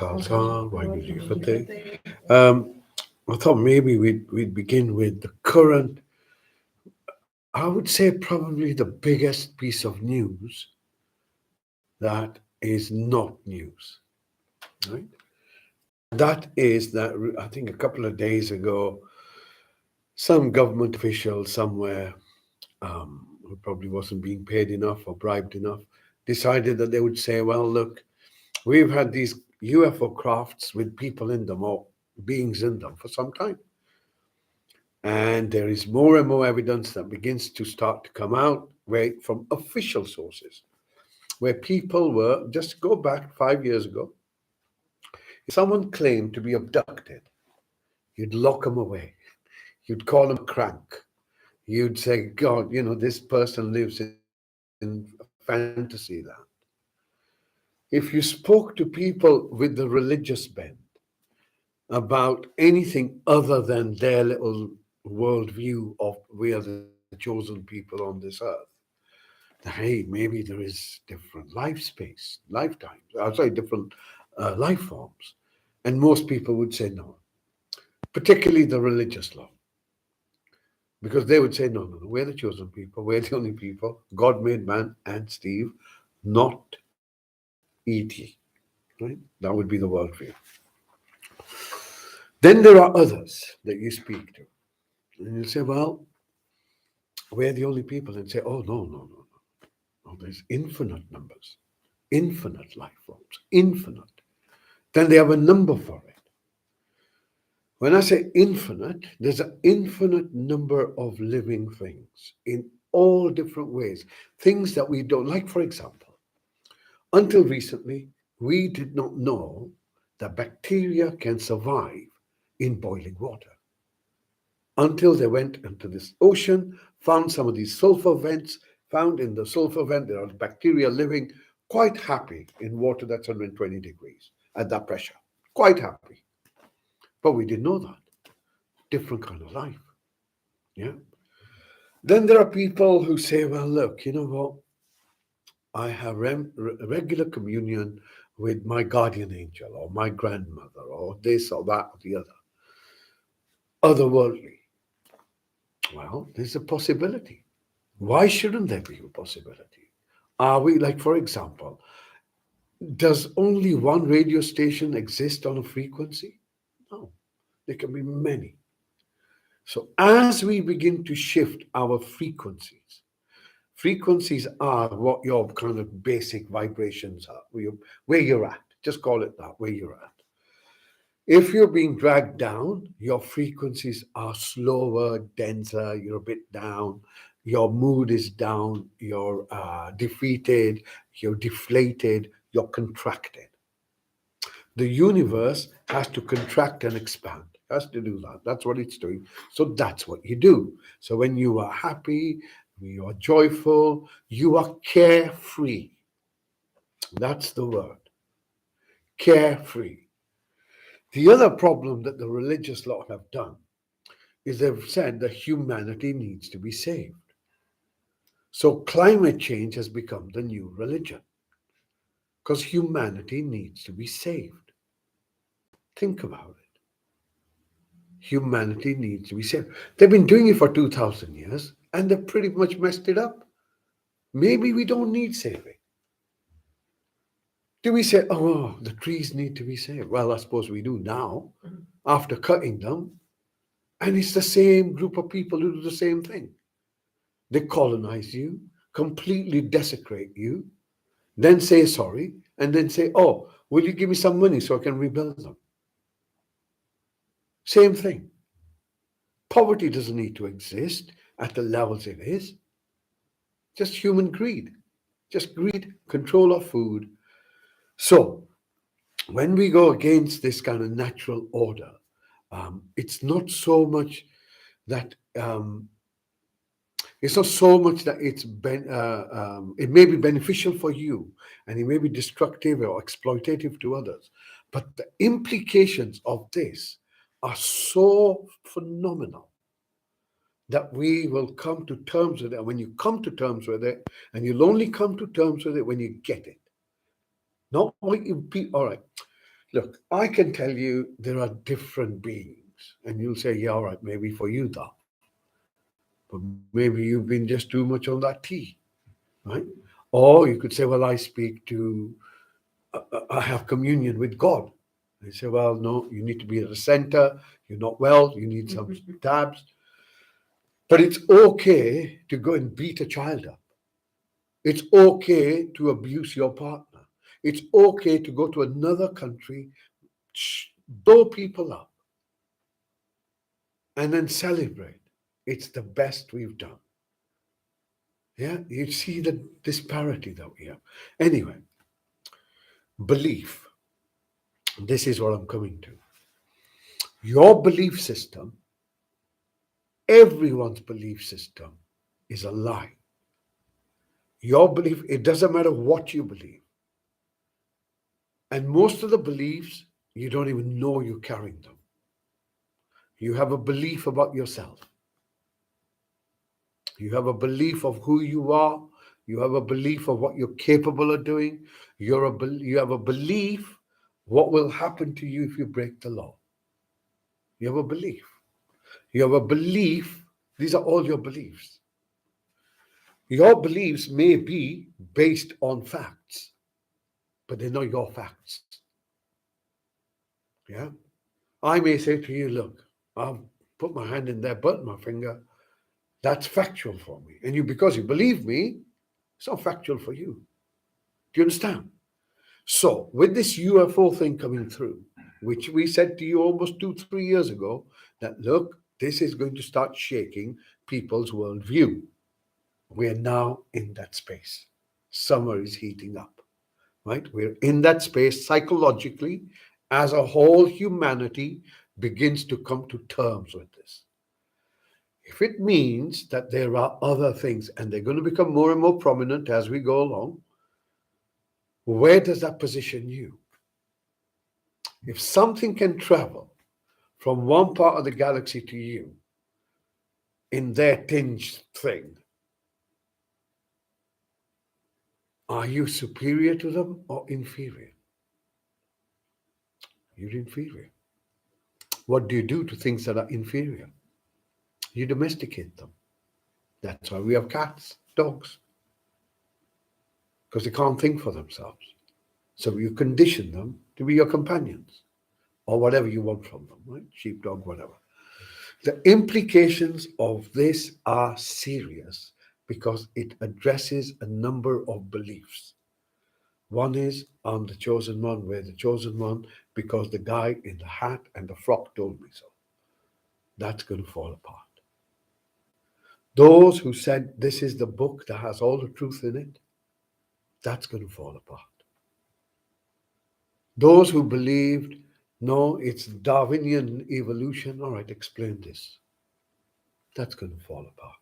Khalsa, Waheguru Ji Fateh. I thought maybe we'd begin with the current, I would say probably the biggest piece of news that is not news, right? And that is that I think a couple of days ago, some government official somewhere, who probably wasn't being paid enough or bribed enough, decided that they would say, well, look, we've had these UFO crafts with people in them or beings in them for some time. And there is more and more evidence that begins to start to come out from official sources, where people were, just go back 5 years ago, if someone claimed to be abducted, you'd lock them away. You'd call them a crank. You'd say, God, this person lives in fantasy land. If you spoke to people with the religious bent about anything other than their little worldview of we are the chosen people on this earth, that hey, maybe there is different life space, lifetimes, different life forms. And most people would say no, particularly the religious law. Because they would say, no, no, no, we're the chosen people, we're the only people. God made man and Steve, not E.T. Right? That would be the worldview. Then there are others that you speak to. And you say, well, we're the only people. And say, oh, no, no, no, no. No, there's infinite numbers, infinite life forms, infinite. Then they have a number for it. When I say infinite, there's an infinite number of living things in all different ways. Things that we don't like, for example, until recently, we did not know that bacteria can survive in boiling water. Until they went into this ocean, found some of these sulfur vents, found in the sulfur vent there are bacteria living quite happy in water that's 120 degrees at that pressure. Quite happy. But we didn't know that. Different kind of life. Yeah. Then there are people who say, well, look, you know what? I have regular communion with my guardian angel or my grandmother or this or that or the other. Otherworldly. Well, there's a possibility. Why shouldn't there be a possibility? Are we, like, for example, does only one radio station exist on a frequency? No, there can be many. So as we begin to shift our frequencies are what your kind of basic vibrations are, where you're at. Just call it that, where you're at. If you're being dragged down, your frequencies are slower, denser, you're a bit down, your mood is down, you're defeated, you're deflated, you're contracted. The universe has to contract and expand, has to do that. That's what it's doing. So that's what you do. So when you are happy, you are joyful, you are carefree. That's the word. Carefree. The other problem that the religious lot have done is they've said that humanity needs to be saved. So climate change has become the new religion because humanity needs to be saved. Think about it. Humanity needs to be saved. They've been doing it for 2,000 years and they've pretty much messed it up. Maybe we don't need saving. Do we say, oh, the trees need to be saved? Well, I suppose we do now, after cutting them. And it's the same group of people who do the same thing. They colonize you, completely desecrate you, then say sorry, and then say, oh, will you give me some money so I can rebuild them? Same thing. Poverty doesn't need to exist at the levels it is. Just human greed. Just greed, control of food. So when we go against this kind of natural order, it's not so much that it may be beneficial for you and it may be destructive or exploitative to others. But the implications of this are so phenomenal that we will come to terms with it. And when you come to terms with it, and you'll only come to terms with it when you get it. Not what you be, all right. Look, I can tell you there are different beings, and you'll say, yeah, all right, maybe for you that, but maybe you've been just too much on that tea, right? Or you could say, well, I speak to, I have communion with God. They say, well, no, you need to be at the center. You're not well. You need some tabs. But it's okay to go and beat a child up. It's okay to abuse your partner. It's okay to go to another country, blow people up, and then celebrate. It's the best we've done. Yeah, you see the disparity that we have. Anyway, belief. This is what I'm coming to. Your belief system, everyone's belief system, is a lie. Your belief, it doesn't matter what you believe. And most of the beliefs, you don't even know you're carrying them. You have a belief about yourself. You have a belief of who you are. You have a belief of what you're capable of doing. You have a belief what will happen to you if you break the law. You have a belief. You have a belief. These are all your beliefs. Your beliefs may be based on facts, but they're not your facts. Yeah? I may say to you, look, I'll put my hand in there, burn my finger. That's factual for me. And you, because you believe me, it's not factual for you. Do you understand? So, with this UFO thing coming through, which we said to you almost 2-3 years ago, that look, this is going to start shaking people's worldview. We're now in that space. Summer is heating up, right? We're in that space psychologically as a whole humanity begins to come to terms with this. If it means that there are other things and they're going to become more and more prominent as we go along, where does that position you? If something can travel from one part of the galaxy to you in their tinged thing, are you superior to them or inferior? You're inferior. What do you do to things that are inferior? You domesticate them. That's why we have cats, dogs, because they can't think for themselves. So you condition them to be your companions or whatever you want from them, right? Sheepdog, whatever. The implications of this are serious because it addresses a number of beliefs. One is, I'm the chosen one, we're the chosen one, because the guy in the hat and the frock told me so. That's going to fall apart. Those who said this is the book that has all the truth in it, that's going to fall apart. Those who believed, no, it's Darwinian evolution, all right, explain this. That's going to fall apart.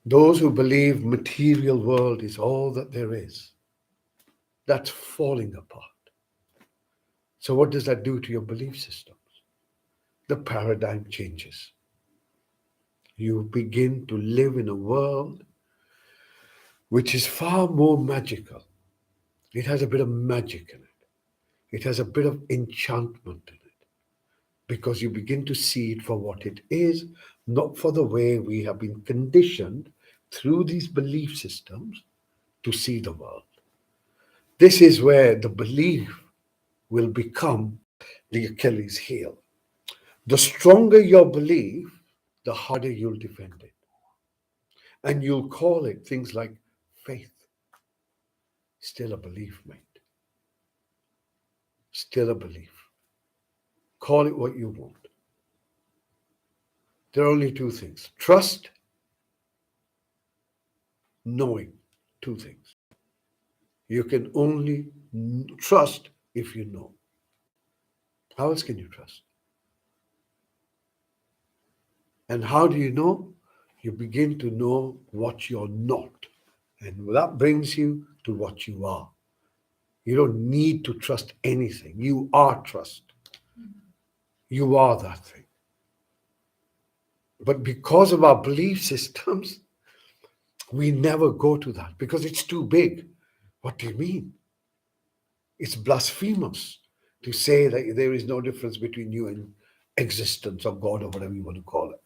Those who believe material world is all that there is, that's falling apart. So what does that do to your belief systems? The paradigm changes. You begin to live in a world which is far more magical. It has a bit of magic in it. It has a bit of enchantment in it because you begin to see it for what it is, not for the way we have been conditioned through these belief systems to see the world. This is where the belief will become the Achilles heel. The stronger your belief, the harder you'll defend it. And you'll call it things like faith. Still a belief, mate. Still a belief. Call it what you want. There are only two things: trust, knowing. Two things. You can only trust if you know. How else can you trust? And how do you know? You begin to know what you're not. And that brings you to what you are. You don't need to trust anything. You are trust. You are that thing. But because of our belief systems, we never go to that because it's too big. What do you mean? It's blasphemous to say that there is no difference between you and existence or God or whatever you want to call it.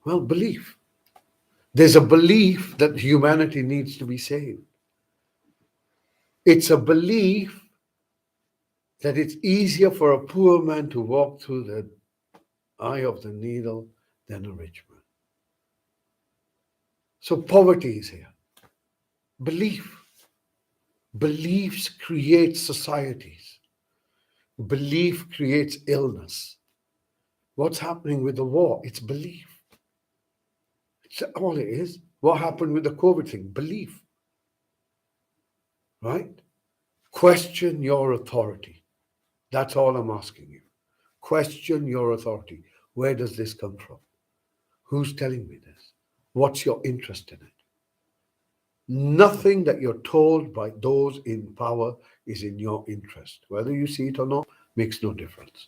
Well, belief. There's a belief that humanity needs to be saved. It's a belief that it's easier for a poor man to walk through the eye of the needle than a rich man. So poverty is here. Belief. Beliefs create societies. Belief creates illness. What's happening with the war? It's belief. It's all it is. What happened with the COVID thing? Belief. Right? Question your authority. That's all I'm asking you. Question your authority. Where does this come from? Who's telling me this? What's your interest in it? Nothing that you're told by those in power is in your interest. Whether you see it or not makes no difference.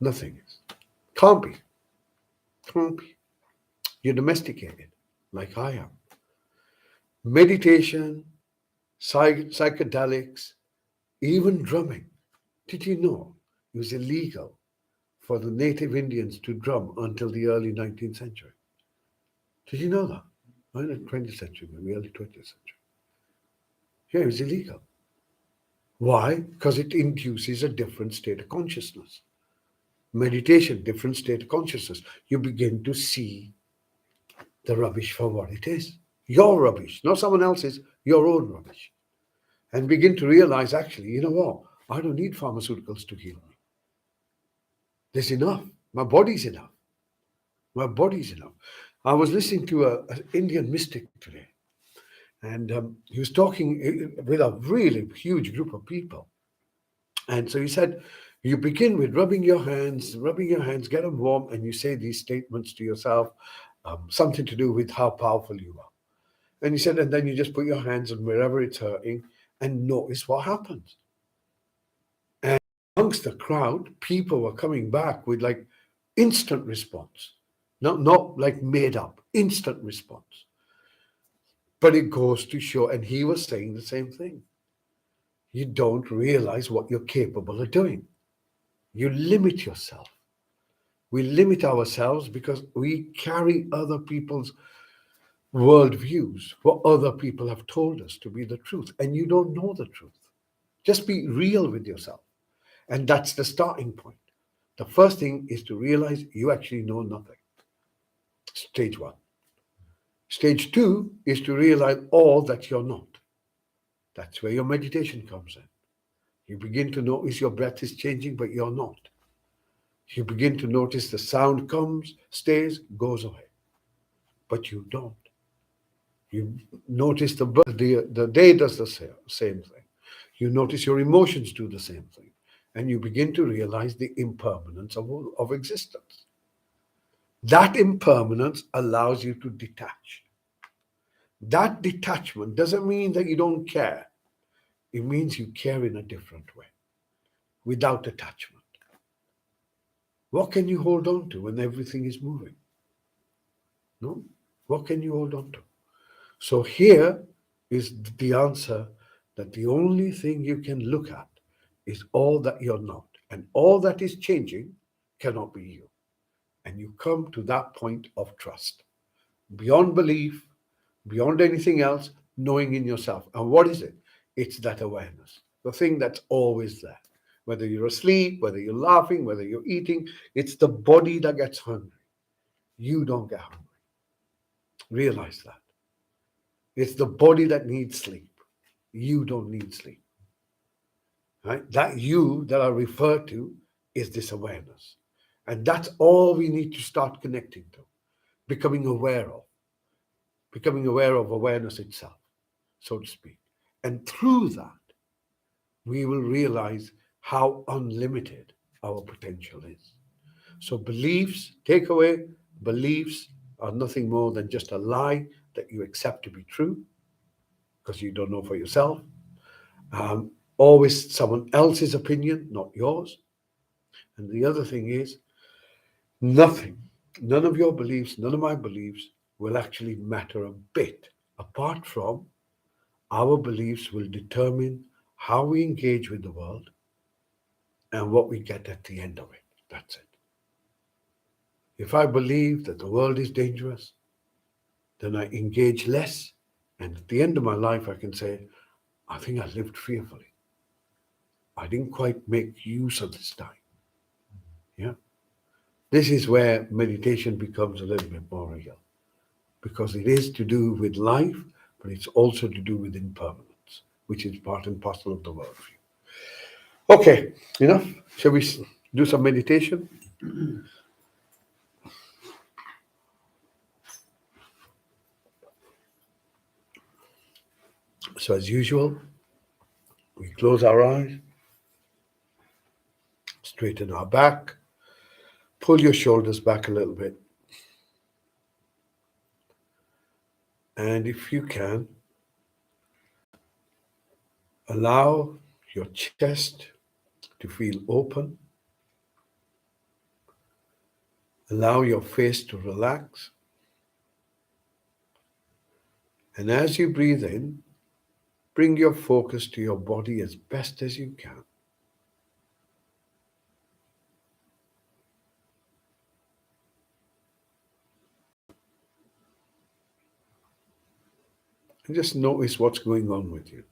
Nothing is. Can't be. Can't be. You're domesticated, like I am. Meditation, psychedelics, even drumming. Did you know it was illegal for the native Indians to drum until the early 19th century? Did you know that? Not in the 20th century, maybe early 20th century. Yeah, it was illegal. Why? Because it induces a different state of consciousness. Meditation, different state of consciousness. You begin to see the rubbish for what it is. Your rubbish, not someone else's, your own rubbish. And begin to realize, actually, you know what? I don't need pharmaceuticals to heal me. There's enough. My body's enough. My body's enough. I was listening to an Indian mystic today, and he was talking with a really huge group of people. And so he said, you begin with rubbing your hands, get them warm, and you say these statements to yourself, something to do with how powerful you are. And he said, and then you just put your hands on wherever it's hurting and notice what happens. And amongst the crowd, people were coming back with like instant response, not like made up, instant response. But it goes to show, and he was saying the same thing. You don't realize what you're capable of doing. You limit yourself. We limit ourselves because we carry other people's worldviews, what other people have told us to be the truth, and you don't know the truth. Just be real with yourself. And that's the starting point. The first thing is to realize you actually know nothing. Stage one. Stage two is to realize all that you're not. That's where your meditation comes in. You begin to notice your breath is changing, but you're not. You begin to notice the sound comes, stays, goes away, but you don't. You notice the day does the same thing. You notice your emotions do the same thing. And you begin to realize the impermanence of existence. That impermanence allows you to detach. That detachment doesn't mean that you don't care. It means you care in a different way, without attachment. What can you hold on to when everything is moving? No? What can you hold on to? So here is the answer that the only thing you can look at is all that you're not. And all that is changing cannot be you. And you come to that point of trust. Beyond belief, beyond anything else, knowing in yourself. And what is it? It's that awareness, the thing that's always there. Whether you're asleep, whether you're laughing, whether you're eating, it's the body that gets hungry. You don't get hungry. Realize that. It's the body that needs sleep. You don't need sleep. Right? That you that I refer to is this awareness. And that's all we need to start connecting to, becoming aware of awareness itself, so to speak. And through that, we will realize how unlimited our potential is. So beliefs, takeaway, beliefs are nothing more than just a lie that you accept to be true because you don't know for yourself. Always someone else's opinion, not yours. And the other thing is, nothing, none of your beliefs, none of my beliefs will actually matter a bit, apart from our beliefs will determine how we engage with the world, and what we get at the end of it. That's it. If I believe that the world is dangerous, then I engage less. And at the end of my life, I can say, I think I lived fearfully. I didn't quite make use of this time. Yeah. This is where meditation becomes a little bit more real because it is to do with life, but it's also to do with impermanence, which is part and parcel of the worldview. Okay, enough. Shall we do some meditation? So, as usual, we close our eyes, straighten our back, pull your shoulders back a little bit, and if you can, allow your chest to feel open, allow your face to relax, and as you breathe in, bring your focus to your body as best as you can. And just notice what's going on with you.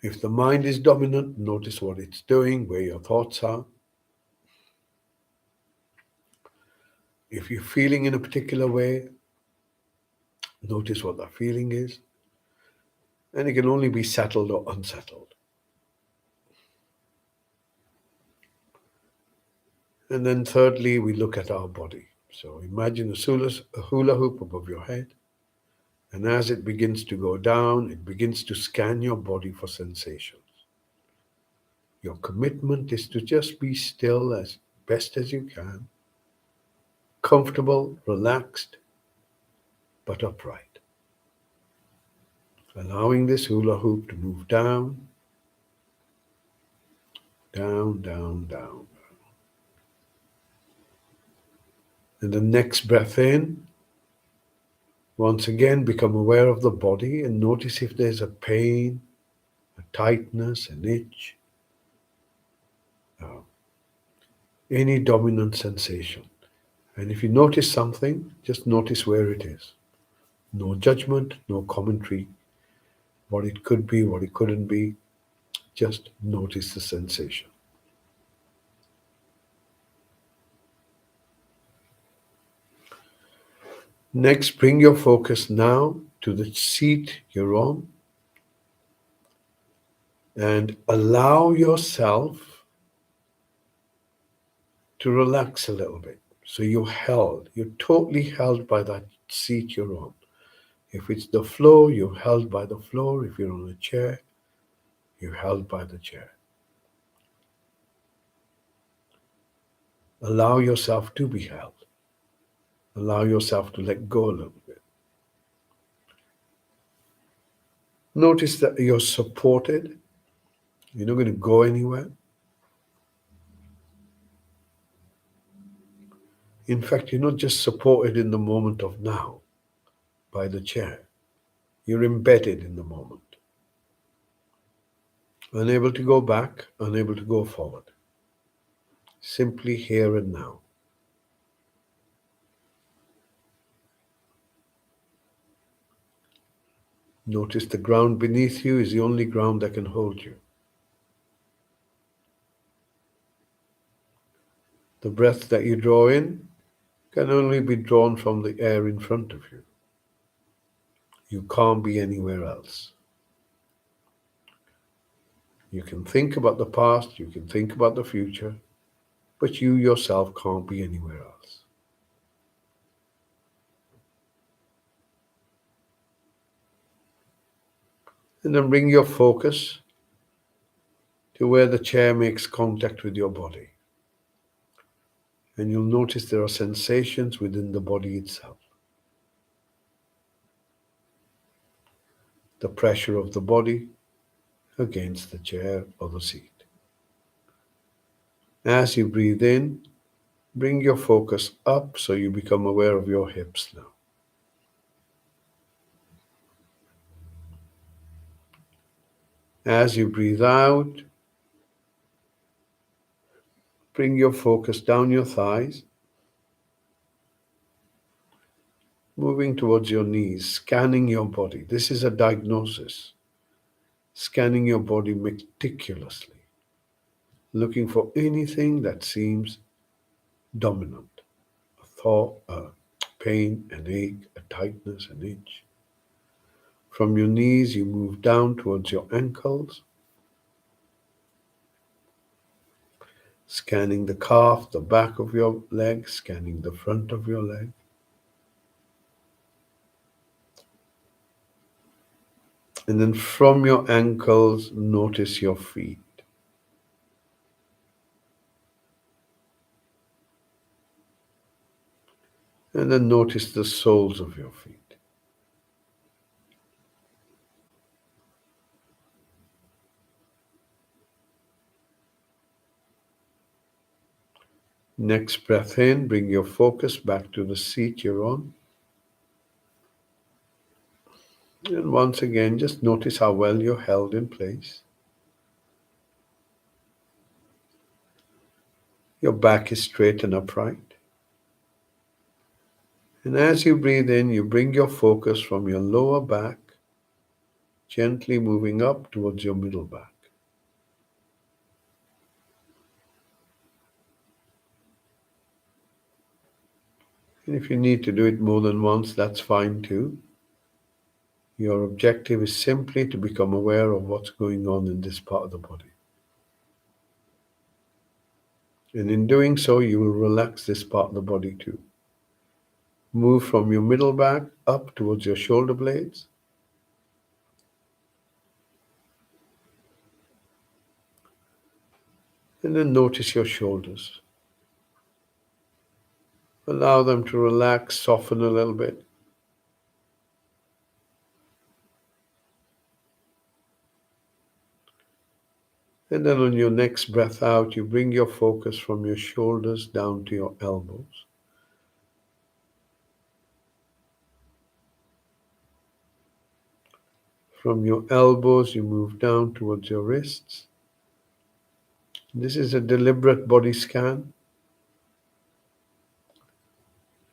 If the mind is dominant, notice what it's doing, where your thoughts are. If you're feeling in a particular way, notice what that feeling is. And it can only be settled or unsettled. And then thirdly, we look at our body. So imagine a hula hoop above your head. And as it begins to go down, it begins to scan your body for sensations. Your commitment is to just be still as best as you can, comfortable, relaxed, but upright. Allowing this hula hoop to move down, down, down, down. And the next breath in, once again, become aware of the body and notice if there's a pain, a tightness, an itch, uh, any dominant sensation. And if you notice something, just notice where it is. No judgment, no commentary, what it could be, what it couldn't be. Just notice the sensation. Next, bring your focus now to the seat you're on and allow yourself to relax a little bit. So you're totally held by that seat you're on. If it's the floor, you're held by the floor. If you're on a chair, you're held by the chair. Allow yourself to be held. Allow yourself to let go a little bit. Notice that you're supported. You're not going to go anywhere. In fact, you're not just supported in the moment of now by the chair. You're embedded in the moment. Unable to go back, unable to go forward. Simply here and now. Notice the ground beneath you is the only ground that can hold you. The breath that you draw in can only be drawn from the air in front of you. You can't be anywhere else. You can think about the past, you can think about the future, but you yourself can't be anywhere else. And then bring your focus to where the chair makes contact with your body. And you'll notice there are sensations within the body itself. The pressure of the body against the chair or the seat. As you breathe in, bring your focus up so you become aware of your hips now. As you breathe out, bring your focus down your thighs, moving towards your knees, scanning your body. This is a diagnosis. Scanning your body meticulously, looking for anything that seems dominant. A thought, a pain, an ache, a tightness, an itch. From your knees, you move down towards your ankles, scanning the calf, the back of your leg, scanning the front of your leg. And then from your ankles, notice your feet. And then notice the soles of your feet. Next breath in, bring your focus back to the seat you're on. And once again, just notice how well you're held in place. Your back is straight and upright. And as you breathe in, you bring your focus from your lower back, gently moving up towards your middle back. And if you need to do it more than once, that's fine too. Your objective is simply to become aware of what's going on in this part of the body. And in doing so, you will relax this part of the body too. Move from your middle back up towards your shoulder blades. And then notice your shoulders. Allow them to relax, soften a little bit. And then on your next breath out, you bring your focus from your shoulders down to your elbows. From your elbows, you move down towards your wrists. This is a deliberate body scan.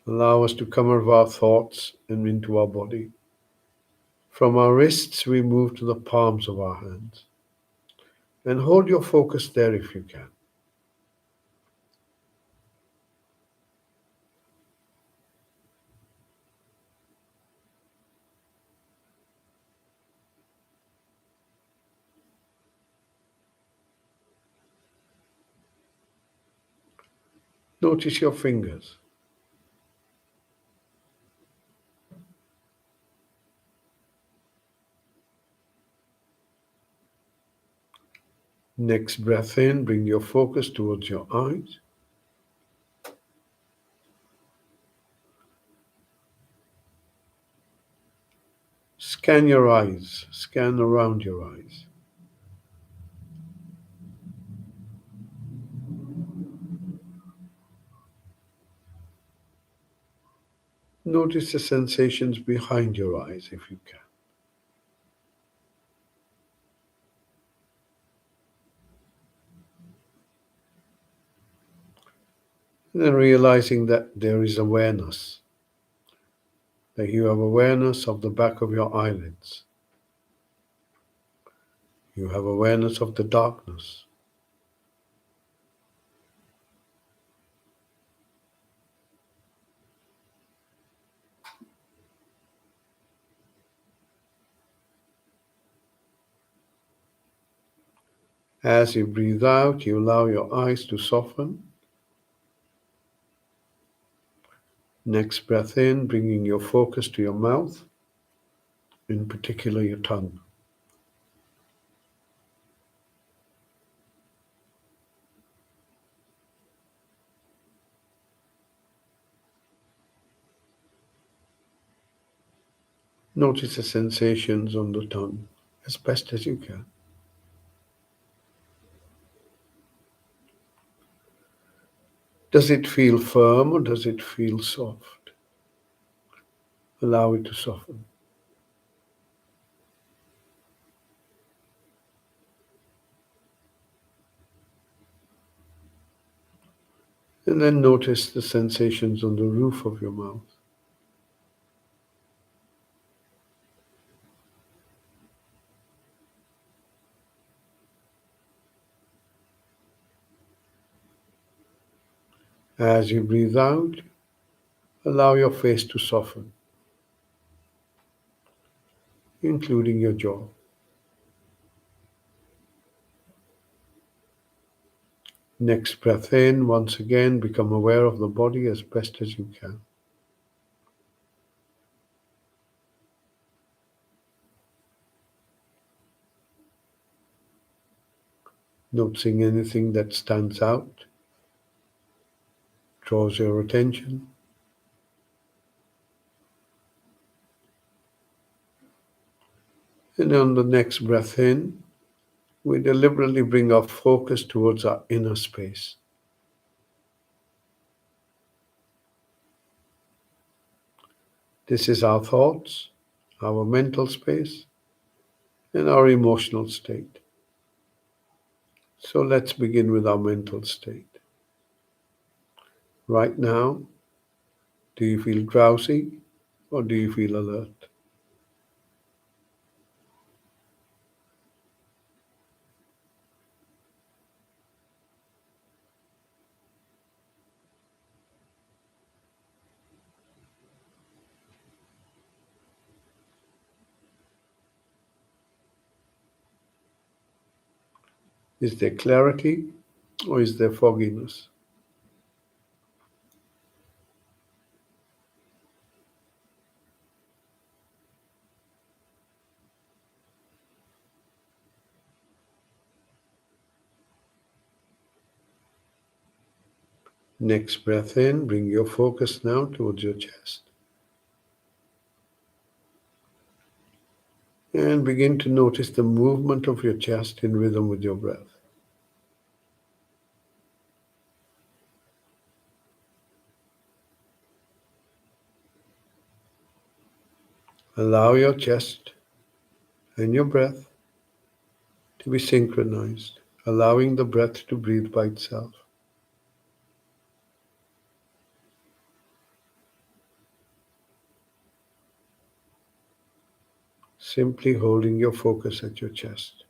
Allow us to come out of our thoughts and into our body. From our wrists, we move to the palms of our hands. And hold your focus there if you can. Notice your fingers. Next breath in, bring your focus towards your eyes. Scan your eyes, scan around your eyes. Notice the sensations behind your eyes if you can. And then realizing that there is awareness, that you have awareness of the back of your eyelids. You have awareness of the darkness. As you breathe out, you allow your eyes to soften. Next breath in, bringing your focus to your mouth, in particular your tongue. Notice the sensations on the tongue as best as you can. Does it feel firm or does it feel soft? Allow it to soften. And then notice the sensations on the roof of your mouth. As you breathe out, allow your face to soften, including your jaw. Next breath in, once again, become aware of the body as best as you can. Noticing anything that stands out, draws your attention. And on the next breath in, we deliberately bring our focus towards our inner space. This is our thoughts, our mental space, and our emotional state. So let's begin with our mental state. Right now, do you feel drowsy or do you feel alert? Is there clarity or is there fogginess? Next breath in, bring your focus now towards your chest. And begin to notice the movement of your chest in rhythm with your breath. Allow your chest and your breath to be synchronized, allowing the breath to breathe by itself. Simply holding your focus at your chest.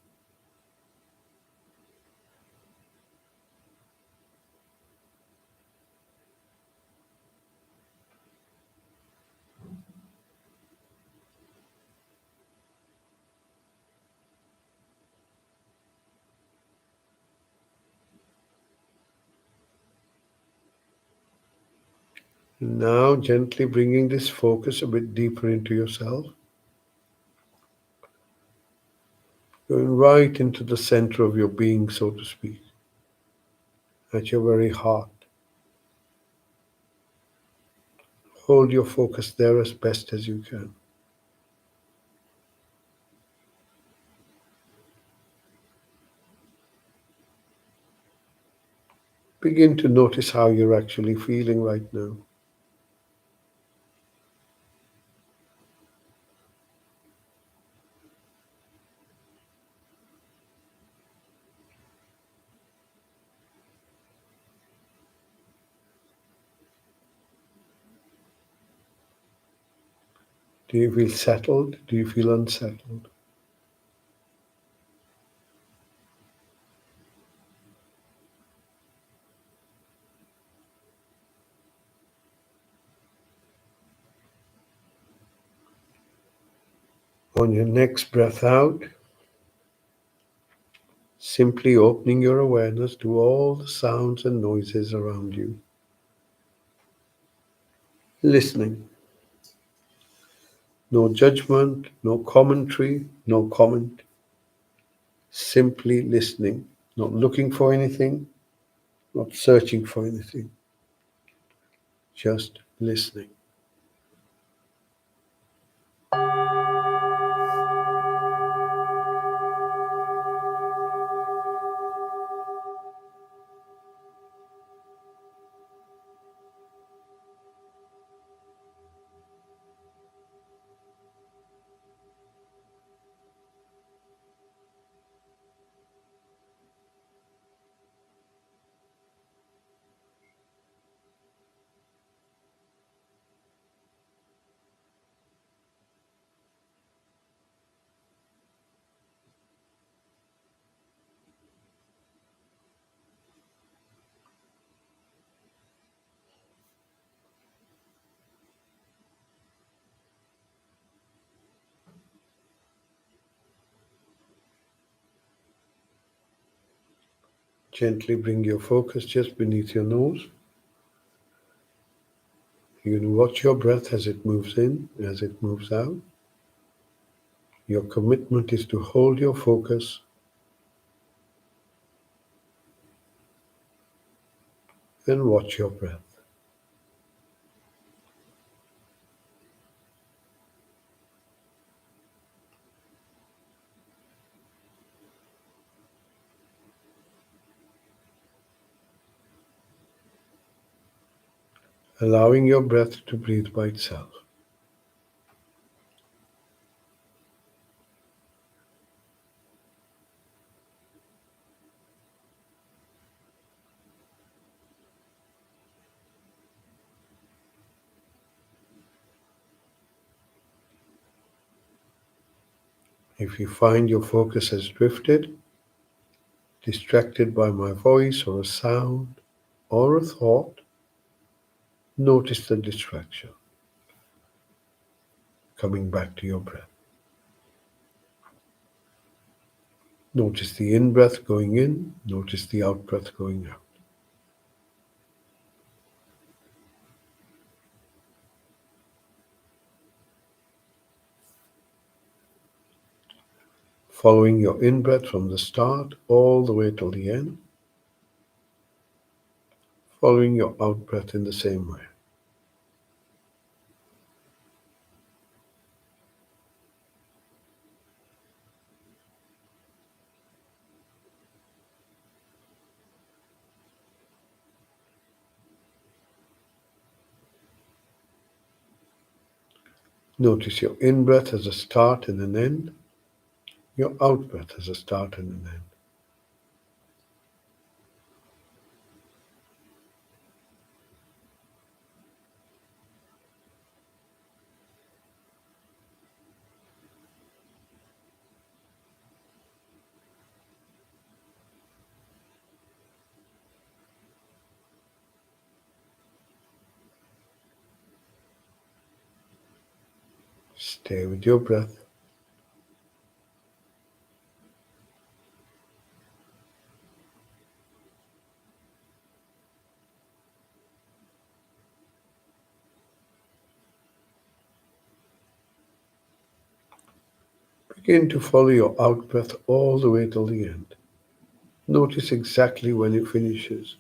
And now gently bringing this focus a bit deeper into yourself, going right into the center of your being, so to speak, at your very heart. Hold your focus there as best as you can. Begin to notice how you're actually feeling right now. Do you feel settled? Do you feel unsettled? On your next breath out, simply opening your awareness to all the sounds and noises around you. Listening. No judgment, no commentary, no comment. Simply listening. Not looking for anything, not searching for anything. Just listening. Gently bring your focus just beneath your nose. You can watch your breath as it moves in, as it moves out. Your commitment is to hold your focus and watch your breath. Allowing your breath to breathe by itself. If you find your focus has drifted, distracted by my voice or a sound or a thought, notice the distraction. Coming back to your breath. Notice the in-breath going in, notice the out-breath going out. Following your in-breath from the start all the way till the end, following your out-breath in the same way. Notice your in-breath as a start and an end, your out-breath as a start and an end. Stay with your breath. Begin to follow your out-breath all the way till the end. Notice exactly when it finishes.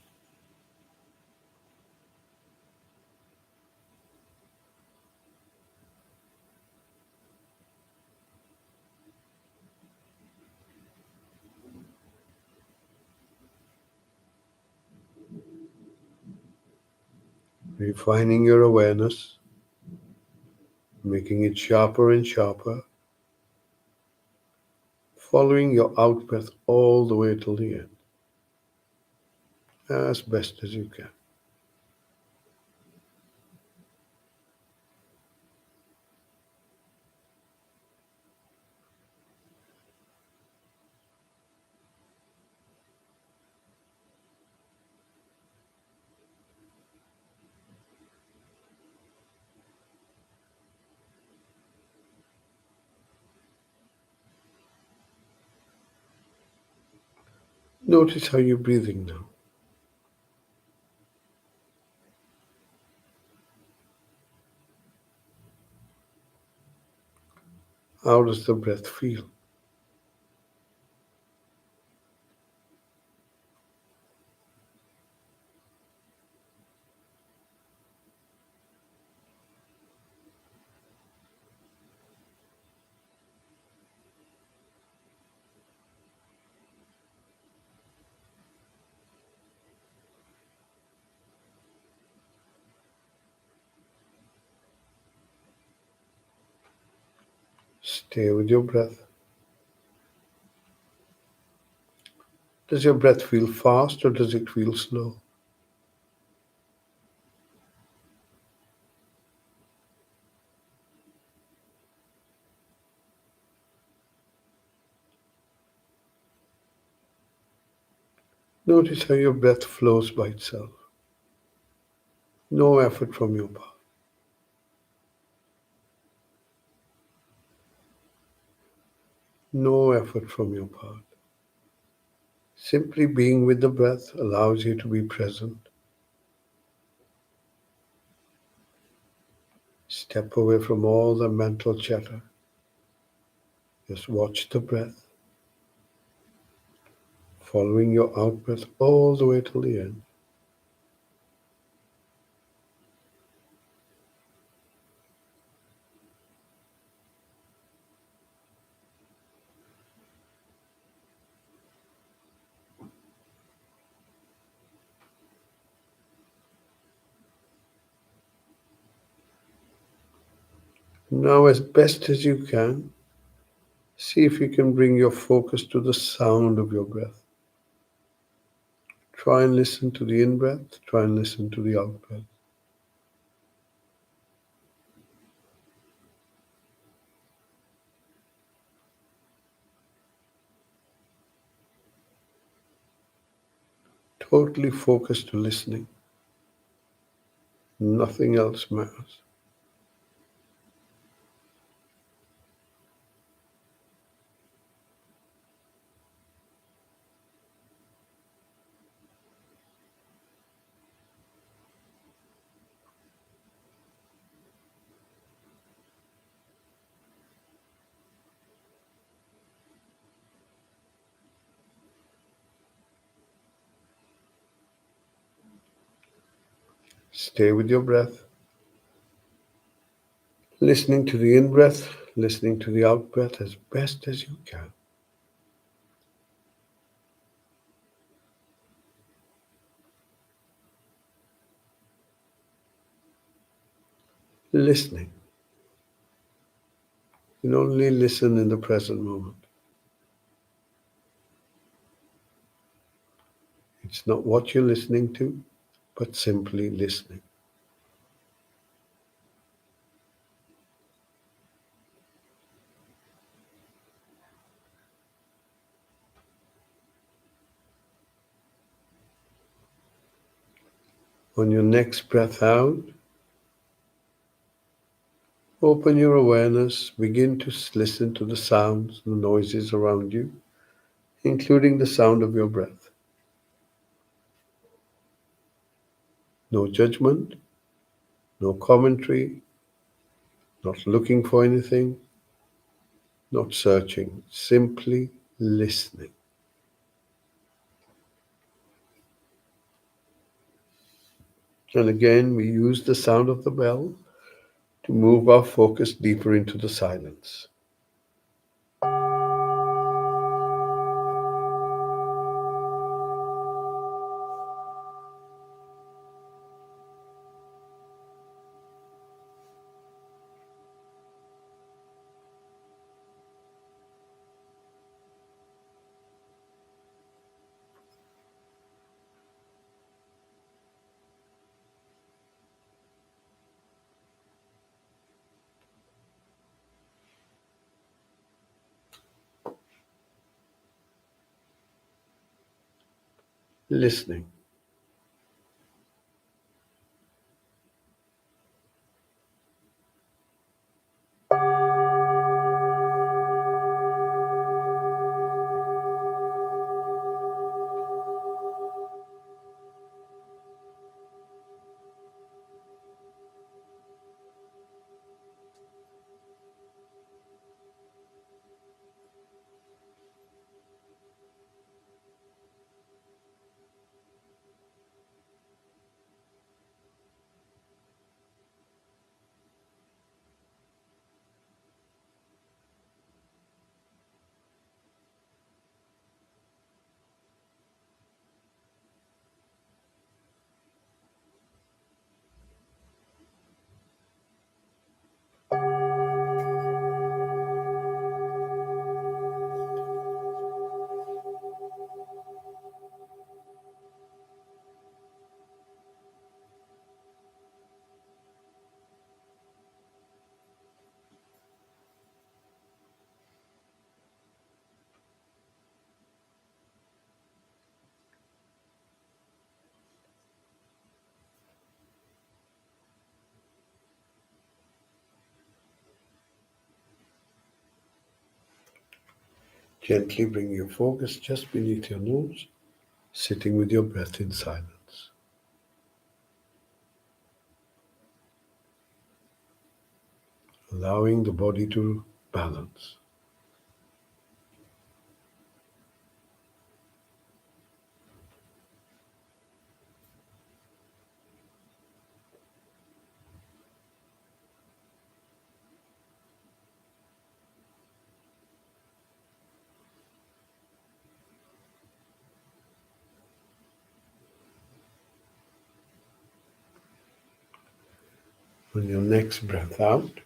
Refining your awareness, making it sharper and sharper, following your out-breath all the way till the end, as best as you can. Notice how you're breathing now. How does the breath feel? Stay with your breath. Does your breath feel fast or does it feel slow? Notice how your breath flows by itself. No effort from your part. No effort from your part. Simply being with the breath allows you to be present. Step away from all the mental chatter. Just watch the breath, following your out breath all the way till the end. Now, as best as you can, see if you can bring your focus to the sound of your breath. Try and listen to the in breath, try and listen to the out breath. Totally focused to listening. Nothing else matters. Stay with your breath, listening to the in breath, listening to the out breath as best as you can. Listening. You can only listen in the present moment. It's not what you're listening to, but simply listening. On your next breath out, open your awareness, begin to listen to the sounds, the noises around you, including the sound of your breath. No judgment, no commentary, not looking for anything, not searching, simply listening. And again, we use the sound of the bell to move our focus deeper into the silence. Listening. Gently bring your focus just beneath your nose, sitting with your breath in silence, allowing the body to balance. On your next breath out,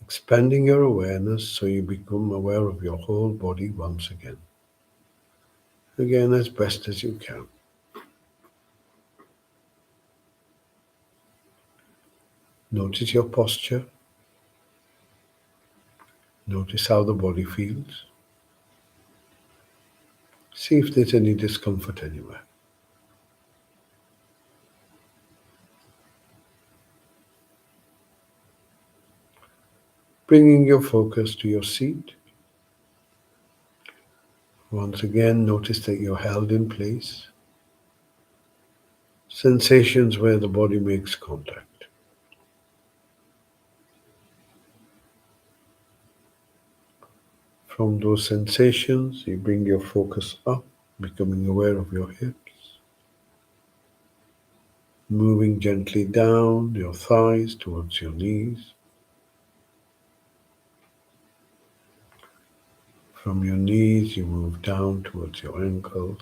expanding your awareness so you become aware of your whole body once again. Again, as best as you can. Notice your posture. Notice how the body feels. See if there's any discomfort anywhere. Bringing your focus to your seat. Once again, notice that you're held in place. Sensations where the body makes contact. From those sensations, you bring your focus up, becoming aware of your hips, moving gently down your thighs towards your knees. From your knees, you move down towards your ankles.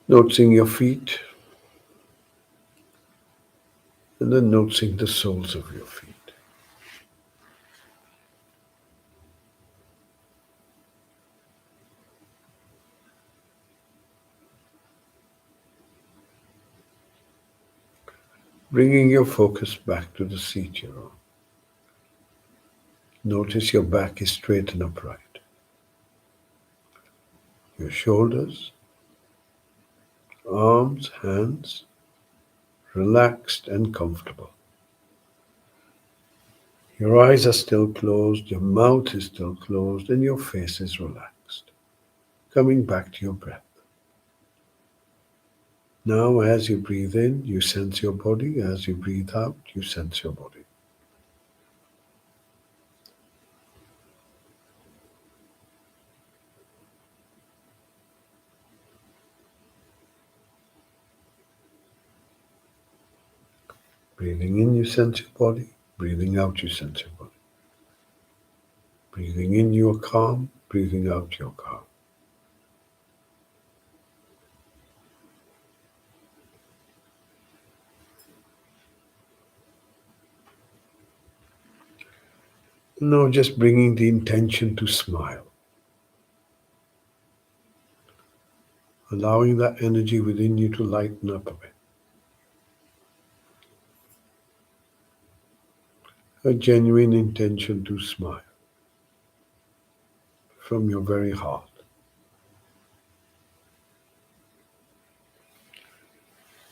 Noticing your feet, and then noticing the soles of your feet. Bringing your focus back to the seat you're on. Notice your back is straight and upright. Your shoulders, arms, hands, relaxed and comfortable. Your eyes are still closed, your mouth is still closed, and your face is relaxed. Coming back to your breath. Now, as you breathe in, you sense your body. As you breathe out, you sense your body. Breathing in, you sense your body. Breathing out, you sense your body. Breathing in, you are calm. Breathing out, you're calm. Now, just bringing the intention to smile. Allowing that energy within you to lighten up a bit. A genuine intention to smile from your very heart.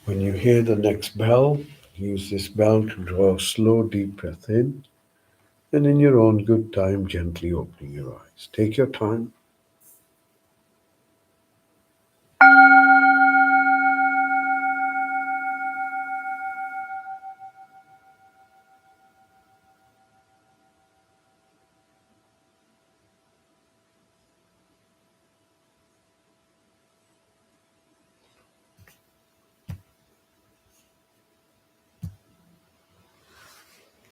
When you hear the next bell, use this bell to draw a slow, deep breath in, and in your own good time, gently opening your eyes. Take your time.